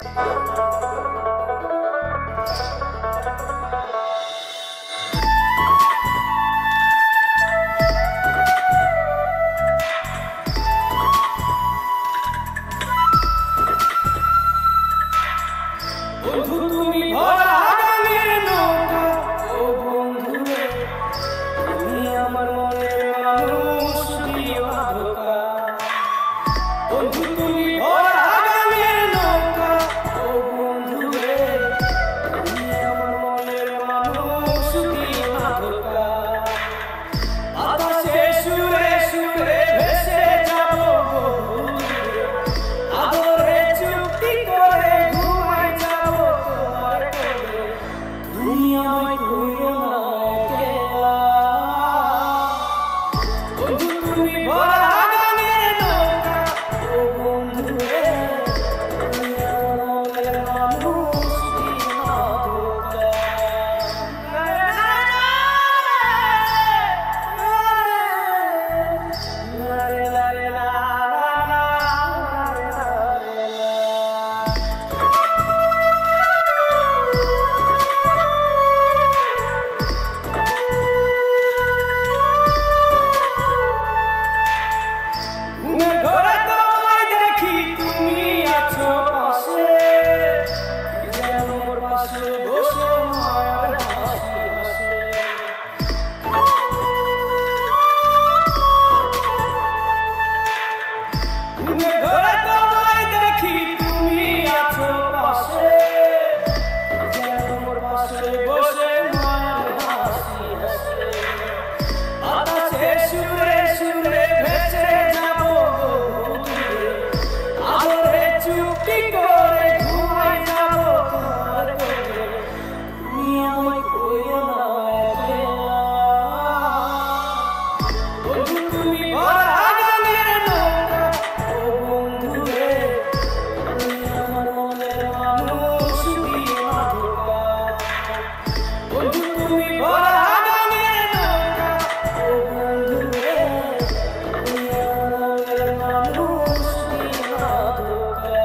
বন্ধু তুমি ভরা গানের নৌকা, ও বন্ধু রে তুমি আমার মনের মানুষ, দিও না ধোঁকা। বন্ধু তুমি ভরা গানের নৌকা, ও বন্ধু রে তুমি আমার মনের মানুষ, দিও না ধোঁকা। বাতাসে সুরে সুরে ভেসে যাব বহু দূরে, আদরে চুক্তি করে ঘুমাই যাব তোমার কোলে। তুমি আমায় কইরো না একলা, বন্ধু তুমি ভরা গানের নৌকা, ও বন্ধু রে তুমি আমার মনের মানুষ, দিও না ধোঁকা। ঘরে তোমায় দেখি তুমি আছো পাশে, যেন মোর পাশে বসে মায়ার হাসি হাসে। ঘরে তোমায় দেখি তুমি আছো পাশে, যেন মোর পাশে বসে মায়ার হাসি হাসে। বাতাসে সুরে সুরে ভেসে যাব বহু দূরে, আদরে চুক্তি করে ঘুমাই যাব তোমার কোলে। তুমি আমায় কইরো না একলা, বন্ধু তুমি ভরা গানের নৌকা, ও বন্ধু রে তুমি আমার মনের মানুষ, দিও না ধোঁকা। বন্ধু তুমি ভরা গানের নৌকা, ও বন্ধু রে তুমি আমার মনের মানুষ, দিও না ধোঁকা।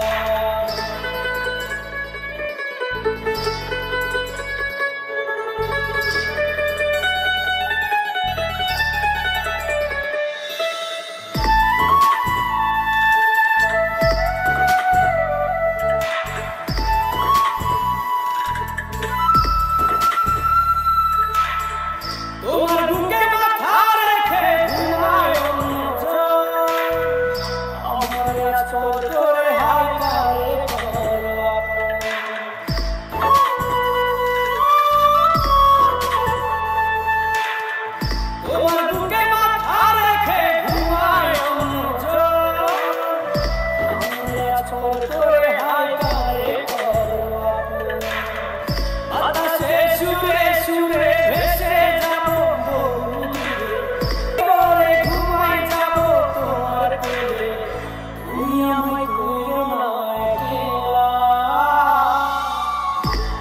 তোমার বুকে মাথা রেখে ঘুমায় অন্যজন, আমার আঁচল ধরে হালকায় করো আপন। তোমার বুকে মাথা রেখে ঘুমায় অন্যজন, আমার আঁচল ধরে হালকায় করো আপন। বাতাসে সুরে সুরে ভেসে যাব বহু দূরে, করে ঘুমাই যাব তোমার কোলে। তুমি আমায় কইরো না একলা,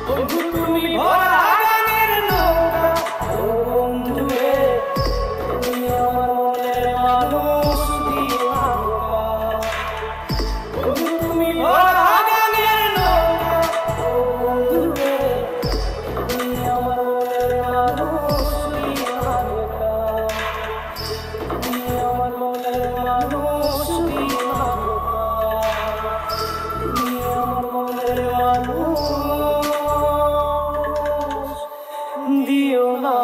বন্ধু তুমি ভরা গানের নৌকা, ও বন্ধু রে তুমি আমার মনের মানুষ, দিও না ধোঁকা। বন্ধু তুমি ভরা গানের নৌকা, ও বন্ধু রে তুমি আমার মনের মানুষ, দিও না ধোঁকা। তুমি আমার মনের মানুষ, দিও না ধোঁকা। তুমি আমার মনের মানুষ, দিও না।